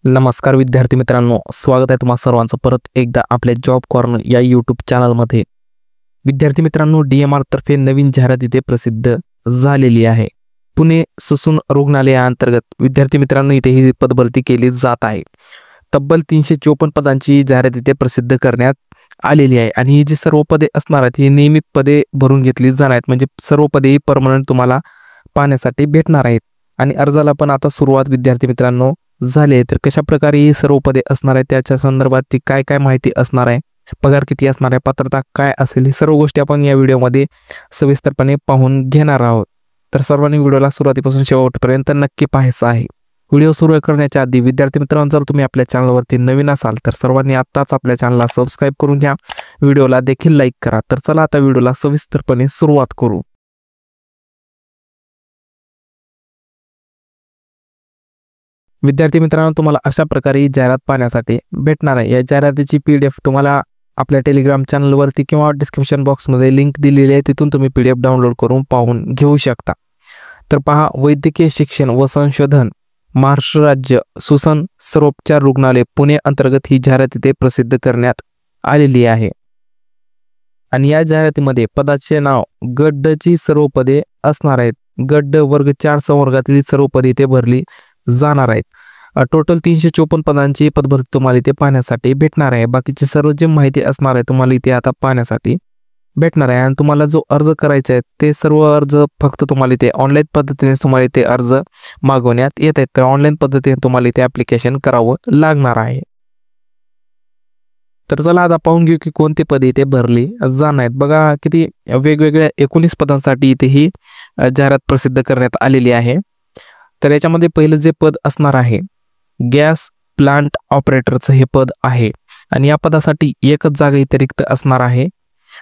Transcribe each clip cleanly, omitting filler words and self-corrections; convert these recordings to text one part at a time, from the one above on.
नमस्कार विद्यार्थी मित्रांनो, स्वागत आहे तुम्हा सर्वांचं परत एकदा आपल्या जॉब कॉर्नर या यूट्यूब चॅनलमध्ये। विद्यार्थी मित्रांनो, DMR तर्फे नवीन जाहिरात इथे प्रसिद्ध झालेली आहे। पुणे ससून रुग्णालयाअंतर्गत विद्यार्थी मित्रांनो इथे ही पदभरती केली जात आहे। तब्बल 354 पदांची जाहिरात इथे प्रसिद्ध करण्यात आलेली आहे आणि ही जी सर्व पदे असणार आहेत ही नियमित पदे भरून घेतली जाणार आहेत, म्हणजे सर्व पदे परमनंट तुम्हाला पाहण्यासाठी भेटणार आहेत। आणि अर्जाला पण आता सुरुवात विद्यार्थी मित्रांनो झाले। तर कशा प्रकारे ही सर्व पदे असणार आहे, त्याच्या संदर्भात ती काय काय माहिती असणार आहे, पगार किती असणार आहे, पात्रता काय असेल, ही सर्व गोष्टी आपण या व्हिडिओमध्ये सविस्तरपणे पाहून घेणार आहोत। तर सर्वांनी व्हिडिओला सुरुवातीपासून शेवटपर्यंत नक्की पाहायचं आहे। व्हिडिओ सुरू करण्याच्या आधी विद्यार्थी मित्रांनो, जर तुम्ही आपल्या चॅनलवरती नवीन असाल तर सर्वांनी आत्ताच आपल्या चॅनलला सबस्क्राइब करून घ्या, व्हिडिओला देखील लाईक करा। तर चला आता व्हिडिओला सविस्तरपणे सुरुवात करू। विद्यार्थी मित्रांनो, तुम्हाला अशा प्रकारे जाहिरात पाहण्यासाठी भेटणार आहे। या जाहिरातीची PDF तुम्हाला आपल्या टेलिग्राम चॅनलवरती किंवा डिस्क्रिप्शन बॉक्समध्ये लिंक दिलेली आहे, तिथून तुम्ही PDF डाउनलोड करून पाहून घेऊ शकता। तर पहा, वैद्यकीय शिक्षण व संशोधन महाराष्ट्र राज्य सुसन सर्वोपचार रुग्णालय पुणे अंतर्गत ही जाहिरात इथे प्रसिद्ध करण्यात आलेली आहे। आणि या जाहिरातीमध्ये पदाचे नाव गट ड ची सर्व पदे असणार आहेत। गट ड वर्ग 4 संवर्गातील सर्व पदे इथे भरली जाणार आहेत। टोटल 354 पदांची पदभरती तुम्हाला इथे पाहण्यासाठी भेटणार आहे। बाकीची सर्व जी माहिती असणार आहे तुम्हाला इथे आता पाहण्यासाठी भेटणार आहे। आणि तुम्हाला जो अर्ज करायचा आहे ते सर्व अर्ज फक्त तुम्हाला इथे ऑनलाईन पद्धतीने तुम्हाला इथे अर्ज मागवण्यात येत आहेत। तर ऑनलाईन पद्धतीने तुम्हाला इथे ॲप्लिकेशन करावं लागणार आहे। तर चला आता पाहून घेऊ की कोणती पदे इथे भरली जाणार आहेत। बघा किती वेगवेगळ्या 19 पदांसाठी इथे ही जाहिरात प्रसिद्ध करण्यात आलेली आहे। तर याच्यामध्ये पहिलं जे पद असणार आहे गॅस प्लांट ऑपरेटरचं हे पद आहे आणि या पदासाठी एकच जागा इथे रिक्त असणार आहे।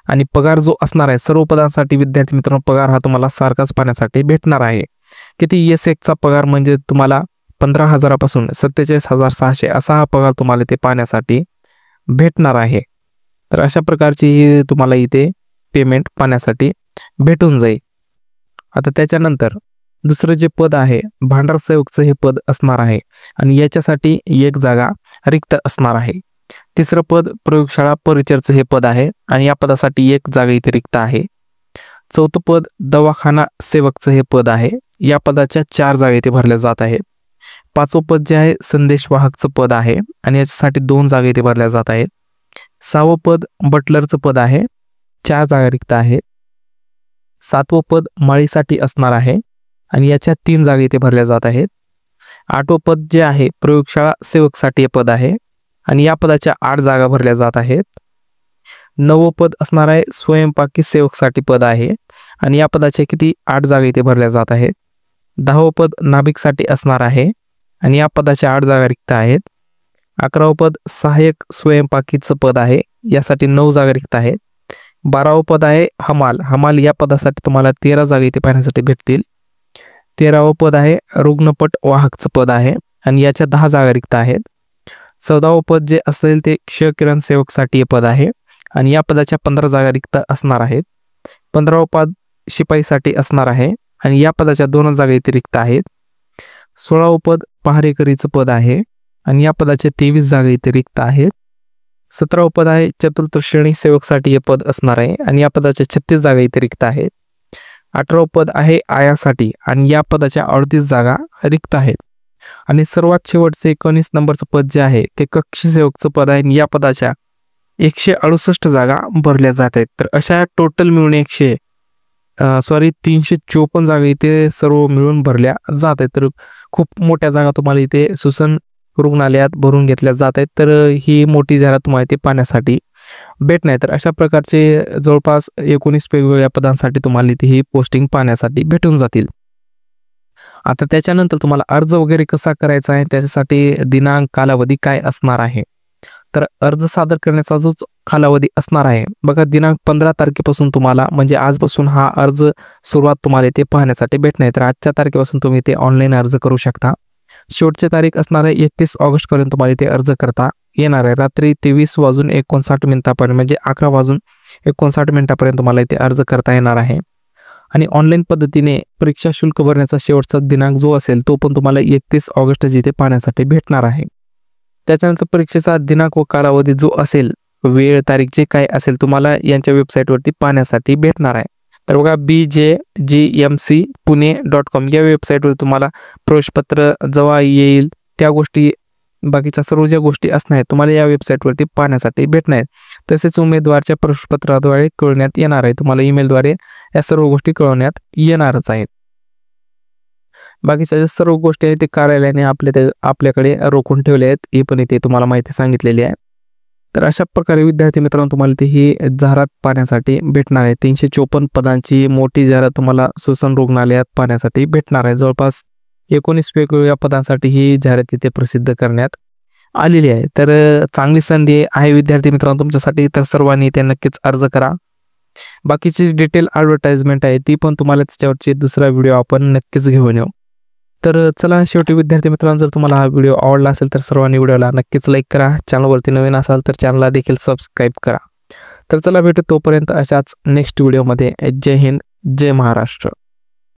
आणि पगार जो असणार आहे सर्व पदांसाठी विद्यार्थी मित्रांनो, पगार हा तुम्हाला सारखाच पाहण्यासाठी भेटणार आहे। किती S1 चा पगार म्हणजे तुम्हाला 15,000 पासून 47,600 असा हा पगार तुम्हाला इथे पाहण्यासाठी भेटणार आहे। तर अशा प्रकारची तुम्हाला इथे पेमेंट पाहण्यासाठी भेटून जाईल। आता त्याच्यानंतर दुसरं जे पद आहे भांडार सेवकचं हे पद असणार आहे आणि याच्यासाठी एक जागा रिक्त असणार आहे। तिसरं पद प्रयोगशाळा परिचरचं हे पद आहे आणि या पदासाठी एक जागा इथे रिक्त आहे। चौथं पद दवाखाना सेवकचं हे पद आहे, या पदाच्या 4 जागा इथे भरल्या जात आहेत। पाचवं पद जे आहे संदेशवाहकचं पद आहे आणि याच्यासाठी 2 जागा इथे भरल्या जात आहेत। 6वं पद बटलरचं पद आहे, 4 जागा रिक्त आहेत। 7वं पद माळीसाठी असणार आहे आणि याच्या 3 जागा इथे भरल्या जात आहेत। 8वं पद जे आहे प्रयोगशाळा सेवकसाठी हे पद आहे आणि या पदाच्या 8 जागा भरल्या जात आहेत। 9वं पद असणार आहे स्वयंपाकी सेवकसाठी पद आहे आणि या पदाच्या किती 8 जागा इथे भरल्या जात आहेत। 10वं पद नाभिकसाठी असणार आहे आणि या पदाच्या 8 जागा रिक्त आहेत। 11वं पद सहाय्यक स्वयंपाकीचं पद आहे, यासाठी 9 जागा रिक्त आहेत। 12वं पद आहे हमाल या पदासाठी तुम्हाला 13 जागा इथे पाहण्यासाठी भेटतील। 13वं पद आहे रुग्णपट वाहकचं पद आहे आणि याच्या 10 जागा रिक्त आहेत। 14वं पद जे असेल ते क्षकिरण सेवकसाठी हे पद आहे आणि या पदाच्या 15 जागा रिक्त असणार आहेत। 15वं पद शिपाईसाठी असणार आहे आणि या पदाच्या 2 जागा इथे रिक्त आहेत। 16वं पद पहारेकरीचं पद आहे आणि या पदाच्या 23 जागा इथे रिक्त आहेत। 17वं पद आहे चतुर्थ श्रेणी सेवकसाठी हे पद असणार आहे आणि या पदाच्या 36 जागा इथे रिक्त आहेत। 18वं पद आहे आयासाठी आणि या पदाच्या 38 जागा रिक्त आहेत। आणि सर्वात शेवटचे 19 नंबरचं पद जे आहे ते कक्षी सेवकचं पद आहे आणि या पदाच्या 168 जागा भरल्या जात आहेत। तर अशा टोटल मिळून 354 जागा इथे सर्व मिळून भरल्या जात आहेत। तर खूप मोठ्या जागा तुम्हाला इथे सुसन रुग्णालयात भरून घेतल्या जात आहेत। तर ही मोठी जाहिरात तुम्हाला इथे पाहण्यासाठी भेटणार। तर अशा प्रकारचे जवळपास 19 वेगवेगळ्या पदांसाठी तुम्हाला इथे ही पोस्टिंग पाहण्यासाठी भेटून जातील। आता त्याच्यानंतर तुम्हाला अर्ज वगैरे कसा करायचा आहे, त्याच्यासाठी दिनांक कालावधी काय असणार आहे, तर अर्ज सादर करण्याचा जो कालावधी असणार आहे बघा, दिनांक 15 तारखेपासून तुम्हाला म्हणजे आजपासून हा अर्ज सुरुवात तुम्हाला इथे पाहण्यासाठी भेटणार। तर आजच्या तारखेपासून तुम्ही इथे ऑनलाईन अर्ज करू शकता। शेवटची तारीख असणार आहे 31 ऑगस्ट पर्यंत तुम्हाला इथे अर्ज करता येणार आहे। रात्री 23:59 म्हणजे 11:59 तुम्हाला इथे अर्ज करता येणार आहे। आणि ऑनलाईन पद्धतीने परीक्षा शुल्क भरण्याचा शेवटचा दिनांक जो असेल तो पण तुम्हाला 31 ऑगस्ट जिथे पाहण्यासाठी भेटणार आहे। त्याच्यानंतर परीक्षेचा दिनांक व कालावधी जो असेल, वेळ तारीख जे काय असेल तुम्हाला यांच्या वेबसाईटवरती पाहण्यासाठी भेटणार आहे. तर बघा bjgmcpune.com या वेबसाईटवर तुम्हाला प्रवेशपत्र जेव्हा येईल त्या गोष्टी, बाकीच्या सर्व ज्या गोष्टी असणार आहेत तुम्हाला या वेबसाईटवरती पाहण्यासाठी भेटणार आहेत. तसेच उमेदवारच्या प्रवेशपत्राद्वारे कळवण्यात येणार आहे. तुम्हाला ईमेलद्वारे या सर्व गोष्टी कळवण्यात येणारच आहेत. बाकीच्या ज्या सर्व गोष्टी आहेत ते कार्यालयाने आपल्याकडे रोखून ठेवले आहेत, ही पण इथे तुम्हाला माहिती सांगितलेली आहे. तर अशा प्रकारे विद्यार्थी मित्रांनो तुम्हाला इथे ही जाहिरात पाहण्यासाठी भेटणार आहे. 354 पदांची मोठी जाहिरात तुम्हाला श्वसन रुग्णालयात पाहण्यासाठी भेटणार आहे. जवळपास 19 वेगवेगळ्या पदांसाठी ही जाहिरात तिथे प्रसिद्ध करण्यात आलेली आहे. तर चांगली संधी आहे विद्यार्थी मित्रांनो तुमच्यासाठी. तर सर्वांनी ते नक्कीच अर्ज करा. बाकीची डिटेल ॲडव्हर्टाइजमेंट आहे ती पण तुम्हाला त्याच्यावरची दुसरा व्हिडिओ आपण नक्कीच घेऊन येऊ. तर चला शेवटी विद्यार्थी मित्रांनो जर तुम्हाला हा व्हिडिओ आवडला असेल तर सर्वांनी व्हिडिओला नक्कीच लाईक करा. चॅनलवरती नवीन असाल तर चॅनलला देखील सबस्क्राईब करा. तर चला भेटू तोपर्यंत अशाच नेक्स्ट व्हिडिओमध्ये. जय हिंद, जय महाराष्ट्र.